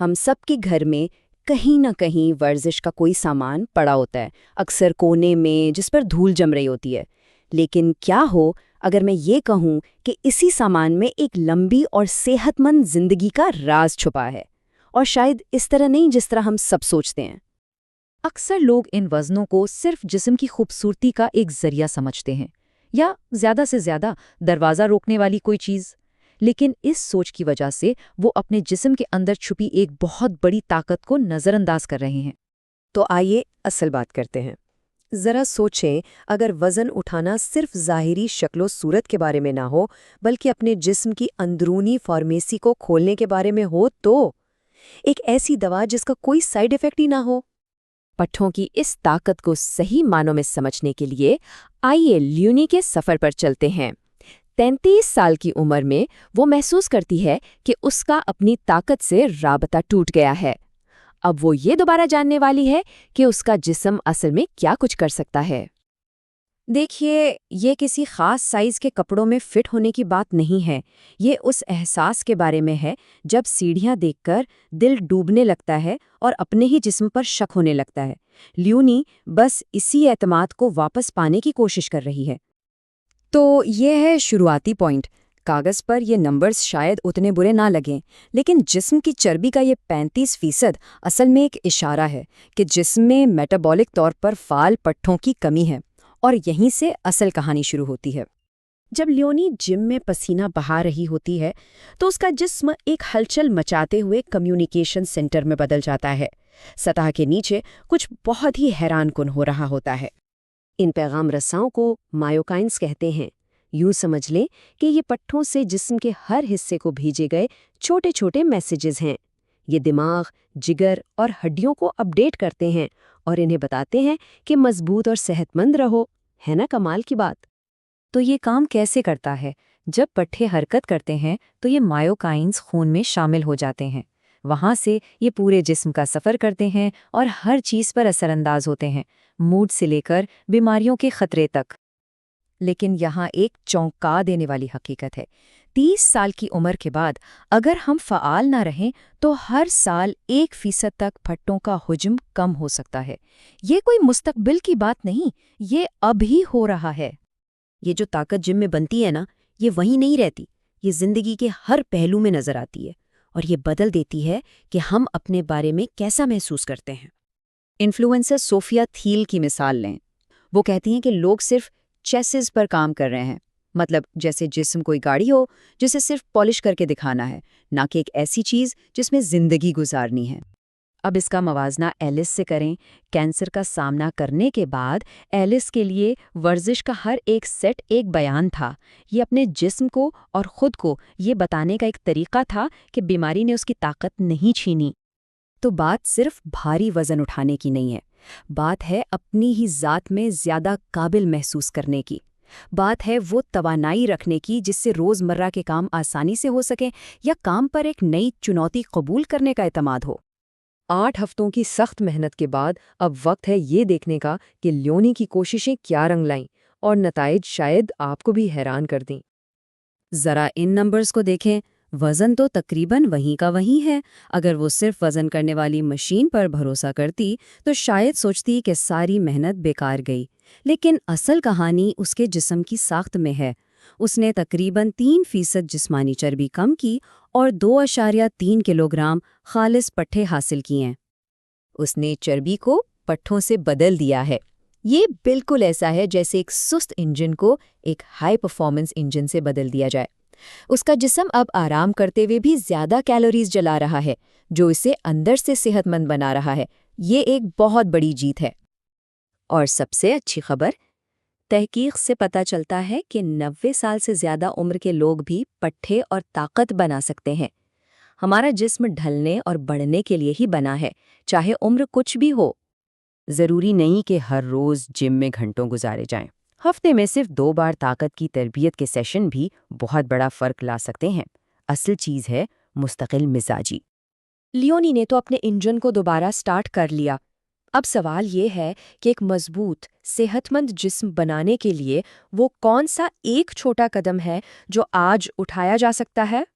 हम सब के घर में कहीं ना कहीं वर्जिश का कोई सामान पड़ा होता है, अक्सर कोने में जिस पर धूल जम रही होती है। लेकिन क्या हो अगर मैं ये कहूँ कि इसी सामान में एक लंबी और सेहतमंद जिंदगी का राज छुपा है, और शायद इस तरह नहीं जिस तरह हम सब सोचते हैं। अक्सर लोग इन वज़नों को सिर्फ जिस्म की खूबसूरती का एक जरिया समझते हैं, या ज़्यादा से ज़्यादा दरवाज़ा रोकने वाली कोई चीज़। लेकिन इस सोच की वजह से वो अपने जिस्म के अंदर छुपी एक बहुत बड़ी ताकत को नज़रअंदाज कर रहे हैं। तो आइए असल बात करते हैं। ज़रा सोचें, अगर वज़न उठाना सिर्फ ज़ाहिरी शक्लो सूरत के बारे में ना हो, बल्कि अपने जिस्म की अंदरूनी फार्मेसी को खोलने के बारे में हो, तो एक ऐसी दवा जिसका कोई साइड इफ़ेक्ट ही ना हो। पट्ठों की इस ताकत को सही मानों में समझने के लिए आइए ल्यूनी के सफ़र पर चलते हैं। 33 साल की उम्र में वो महसूस करती है कि उसका अपनी ताकत से राबता टूट गया है। अब वो ये दोबारा जानने वाली है कि उसका जिस्म असल में क्या कुछ कर सकता है। देखिए, ये किसी खास साइज के कपड़ों में फिट होने की बात नहीं है। ये उस एहसास के बारे में है जब सीढ़ियां देखकर दिल डूबने लगता है और अपने ही जिस्म पर शक होने लगता है। ल्यूनी बस इसी एतमाद को वापस पाने की कोशिश कर रही है। तो ये है शुरुआती पॉइंट। कागज़ पर ये नंबर्स शायद उतने बुरे ना लगें, लेकिन जिस्म की चर्बी का ये 35% असल में एक इशारा है कि जिस्म में मेटाबॉलिक तौर पर फाल पट्ठों की कमी है, और यहीं से असल कहानी शुरू होती है। जब ल्योनी जिम में पसीना बहा रही होती है तो उसका जिस्म एक हलचल मचाते हुए कम्युनिकेशन सेंटर में बदल जाता है। सतह के नीचे कुछ बहुत ही हैरानकुन हो रहा होता है। इन पैगाम रसाओं को मायोकाइन्स कहते हैं। यूं समझ लें कि ये पट्ठों से जिस्म के हर हिस्से को भेजे गए छोटे छोटे मैसेजेस हैं। ये दिमाग, जिगर और हड्डियों को अपडेट करते हैं और इन्हें बताते हैं कि मजबूत और सेहतमंद रहो। है ना कमाल की बात? तो ये काम कैसे करता है? जब पट्ठे हरकत करते हैं तो ये मायोकाइन्स खून में शामिल हो जाते हैं। वहाँ से ये पूरे जिस्म का सफ़र करते हैं और हर चीज़ पर असरअंदाज होते हैं, मूड से लेकर बीमारियों के खतरे तक। लेकिन यहाँ एक चौंका देने वाली हकीकत है। 30 साल की उम्र के बाद अगर हम फ़आल ना रहें तो हर साल 1% तक पट्टों का हुज्म कम हो सकता है। ये कोई मुस्तकबिल की बात नहीं, ये अभी हो रहा है। ये जो ताकत जिम में बनती है ना, ये वहीं नहीं रहती। ये जिंदगी के हर पहलू में नजर आती है, और ये बदल देती है कि हम अपने बारे में कैसा महसूस करते हैं। इन्फ्लुएंसर सोफिया थील की मिसाल लें। वो कहती हैं कि लोग सिर्फ चेसिस पर काम कर रहे हैं, मतलब जैसे जिस्म कोई गाड़ी हो जिसे सिर्फ पॉलिश करके दिखाना है, ना कि एक ऐसी चीज़ जिसमें ज़िंदगी गुजारनी है। अब इसका मवाजना एलिस से करें। कैंसर का सामना करने के बाद एलिस के लिए वर्जिश का हर एक सेट एक बयान था। ये अपने जिस्म को और ख़ुद को ये बताने का एक तरीक़ा था कि बीमारी ने उसकी ताकत नहीं छीनी। तो बात सिर्फ भारी वज़न उठाने की नहीं है, बात है अपनी ही ज़ात में ज़्यादा काबिल महसूस करने की। बात है वो तवानाई रखने की जिससे रोज़मर्रा के काम आसानी से हो सकें, या काम पर एक नई चुनौती कबूल करने का एतमाद हो। 8 हफ्तों की सख्त मेहनत के बाद अब वक्त है ये देखने का कि ल्योनी की कोशिशें क्या रंग लाईं, और नताइज शायद आपको भी हैरान कर दें। ज़रा इन नंबर्स को देखें। वज़न तो तकरीबन वहीं का वहीं है। अगर वो सिर्फ वज़न करने वाली मशीन पर भरोसा करती तो शायद सोचती कि सारी मेहनत बेकार गई। लेकिन असल कहानी उसके जिस्म की साख्त में है। उसने तकरीबन 3% जिस्मानी चर्बी कम की और 2.3 किलोग्राम खालिस पट्ठे हासिल किए हैं। उसने चर्बी को पट्ठों से बदल दिया है। ये बिल्कुल ऐसा है जैसे एक सुस्त इंजन को एक हाई परफॉर्मेंस इंजन से बदल दिया जाए। उसका जिस्म अब आराम करते हुए भी ज़्यादा कैलोरीज जला रहा है, जो इसे अंदर से सेहतमंद बना रहा है। ये एक बहुत बड़ी जीत है। और सबसे अच्छी खबर, तहकीक से पता चलता है कि 90 साल से ज़्यादा उम्र के लोग भी पट्ठे और ताकत बना सकते हैं। हमारा जिस्म ढलने और बढ़ने के लिए ही बना है, चाहे उम्र कुछ भी हो। ज़रूरी नहीं कि हर रोज़ जिम में घंटों गुजारे जाएं। हफ्ते में सिर्फ 2 बार ताकत की तरबियत के सेशन भी बहुत बड़ा फ़र्क ला सकते हैं। असल चीज़ है मुस्तकिल मिजाजी। लियोनी ने तो अपने इंजन को दोबारा स्टार्ट कर लिया। अब सवाल ये है कि एक मजबूत, सेहतमंद जिस्म बनाने के लिए वो कौन सा एक छोटा कदम है जो आज उठाया जा सकता है?